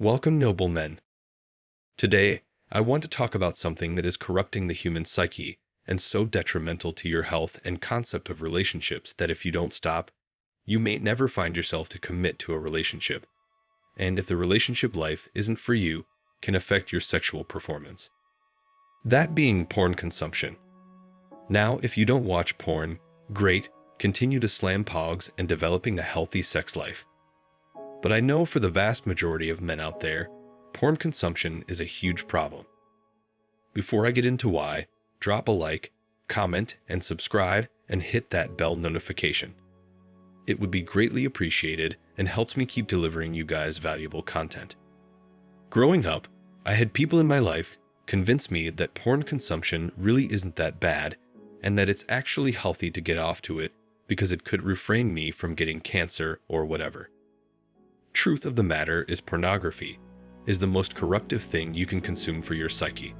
Welcome, noble men. Today, I want to talk about something that is corrupting the human psyche and so detrimental to your health and concept of relationships that if you don't stop, you may never find yourself to commit to a relationship. And if the relationship life isn't for you, can affect your sexual performance. That being porn consumption. Now, if you don't watch porn, great, continue to slam pogs and developing a healthy sex life. But I know for the vast majority of men out there, porn consumption is a huge problem. Before I get into why, drop a like, comment, and subscribe, and hit that bell notification. It would be greatly appreciated and helps me keep delivering you guys valuable content. Growing up, I had people in my life convince me that porn consumption really isn't that bad and that it's actually healthy to get off to it because it could refrain me from getting cancer or whatever. Truth of the matter is pornography is the most corruptive thing you can consume for your psyche.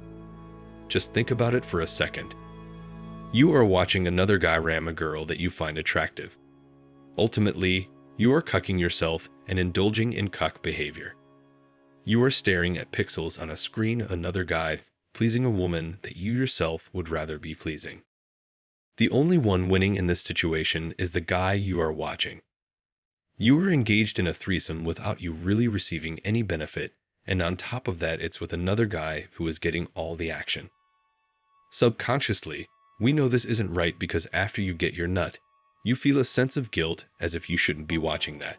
Just think about it for a second. You are watching another guy ram a girl that you find attractive. Ultimately, you are cucking yourself and indulging in cuck behavior. You are staring at pixels on a screen, another guy pleasing a woman that you yourself would rather be pleasing. The only one winning in this situation is the guy you are watching. You are engaged in a threesome without you really receiving any benefit, and on top of that, it's with another guy who is getting all the action. Subconsciously, we know this isn't right because after you get your nut, you feel a sense of guilt as if you shouldn't be watching that.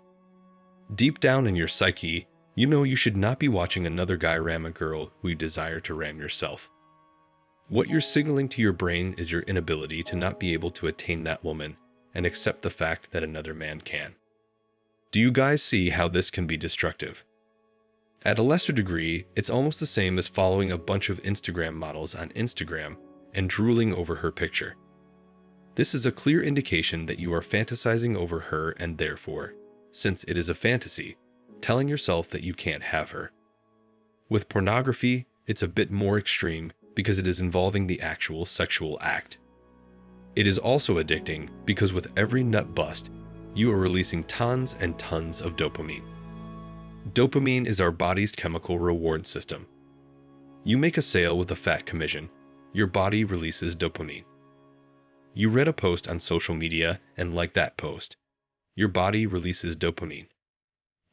Deep down in your psyche, you know you should not be watching another guy ram a girl who you desire to ram yourself. What you're signaling to your brain is your inability to not be able to attain that woman and accept the fact that another man can. Do you guys see how this can be destructive? At a lesser degree, it's almost the same as following a bunch of Instagram models on Instagram and drooling over her picture. This is a clear indication that you are fantasizing over her and therefore, since it is a fantasy, telling yourself that you can't have her. With pornography, it's a bit more extreme because it is involving the actual sexual act. It is also addicting because with every nut bust, you are releasing tons and tons of dopamine. Dopamine is our body's chemical reward system. You make a sale with a fat commission, your body releases dopamine. You read a post on social media and like that post, your body releases dopamine.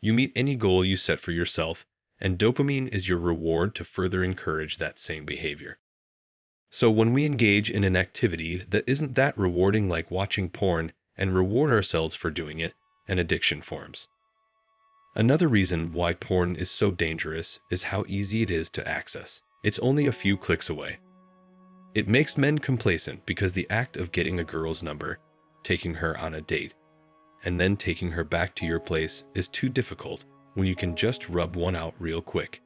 You meet any goal you set for yourself, and dopamine is your reward to further encourage that same behavior. So when we engage in an activity that isn't that rewarding like watching porn, and reward ourselves for doing it, an addiction forms. Another reason why porn is so dangerous is how easy it is to access. It's only a few clicks away. It makes men complacent because the act of getting a girl's number, taking her on a date, and then taking her back to your place is too difficult when you can just rub one out real quick.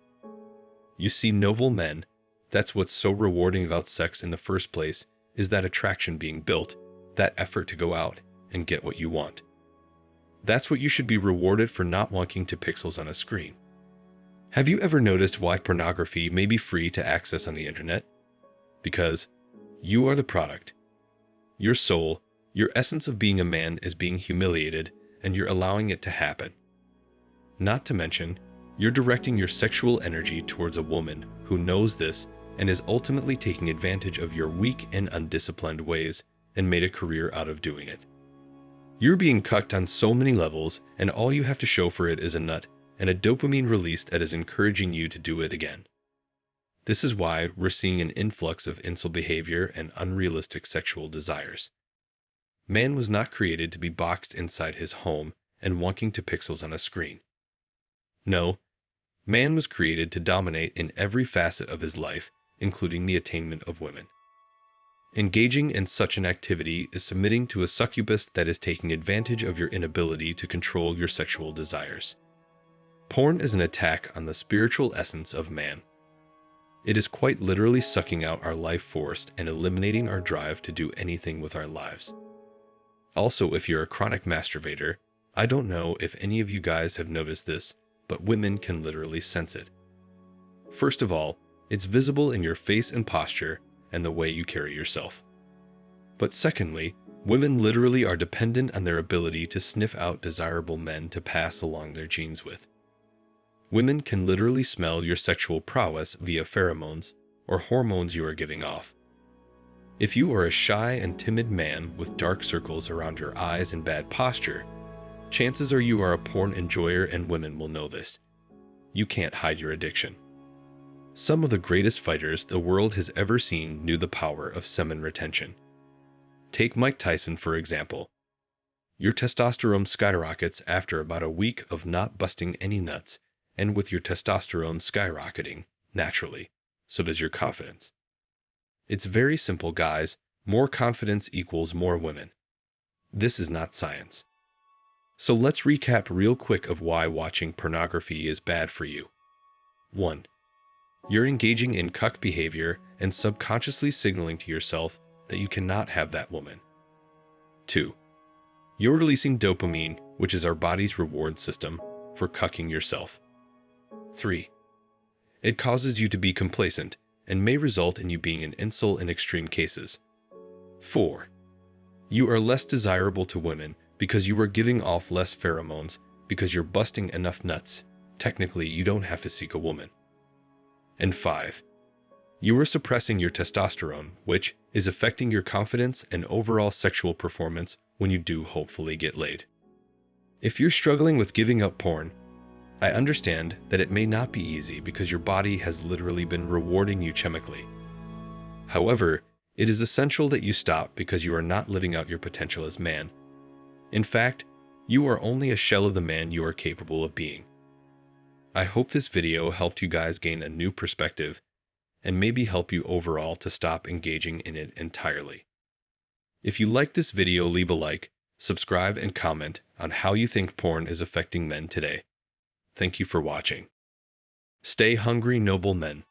You see, noble men, that's what's so rewarding about sex in the first place, is that attraction being built, that effort to go out and get what you want. That's what you should be rewarded for not wanting to pixels on a screen. Have you ever noticed why pornography may be free to access on the internet? Because you are the product. Your soul, your essence of being a man is being humiliated and you're allowing it to happen. Not to mention, you're directing your sexual energy towards a woman who knows this and is ultimately taking advantage of your weak and undisciplined ways and made a career out of doing it. You're being cucked on so many levels, and all you have to show for it is a nut and a dopamine release that is encouraging you to do it again. This is why we're seeing an influx of incel behavior and unrealistic sexual desires. Man was not created to be boxed inside his home and wanting to pixels on a screen. No, man was created to dominate in every facet of his life, including the attainment of women. Engaging in such an activity is submitting to a succubus that is taking advantage of your inability to control your sexual desires. Porn is an attack on the spiritual essence of man. It is quite literally sucking out our life force and eliminating our drive to do anything with our lives. Also, if you're a chronic masturbator, I don't know if any of you guys have noticed this, but women can literally sense it. First of all, it's visible in your face and posture, and the way you carry yourself. But secondly, women literally are dependent on their ability to sniff out desirable men to pass along their genes with. Women can literally smell your sexual prowess via pheromones or hormones you are giving off. If you are a shy and timid man with dark circles around your eyes and bad posture, chances are you are a porn enjoyer, and women will know this. You can't hide your addiction. Some of the greatest fighters the world has ever seen knew the power of semen retention. Take Mike Tyson, for example. Your testosterone skyrockets after about a week of not busting any nuts, and with your testosterone skyrocketing, naturally, so does your confidence. It's very simple, guys. More confidence equals more women. This is not science. So let's recap real quick of why watching pornography is bad for you. 1. You're engaging in cuck behavior and subconsciously signaling to yourself that you cannot have that woman. 2. You're releasing dopamine, which is our body's reward system, for cucking yourself. 3. It causes you to be complacent and may result in you being an incel in extreme cases. 4. You are less desirable to women because you are giving off less pheromones because you're busting enough nuts. Technically, you don't have to seek a woman. And 5. You are suppressing your testosterone, which is affecting your confidence and overall sexual performance when you do hopefully get laid. If you're struggling with giving up porn, I understand that it may not be easy because your body has literally been rewarding you chemically. However, it is essential that you stop because you are not living out your potential as man. In fact, you are only a shell of the man you are capable of being. I hope this video helped you guys gain a new perspective and maybe help you overall to stop engaging in it entirely. If you like this video, leave a like, subscribe, and comment on how you think porn is affecting men today. Thank you for watching. Stay hungry, noble men.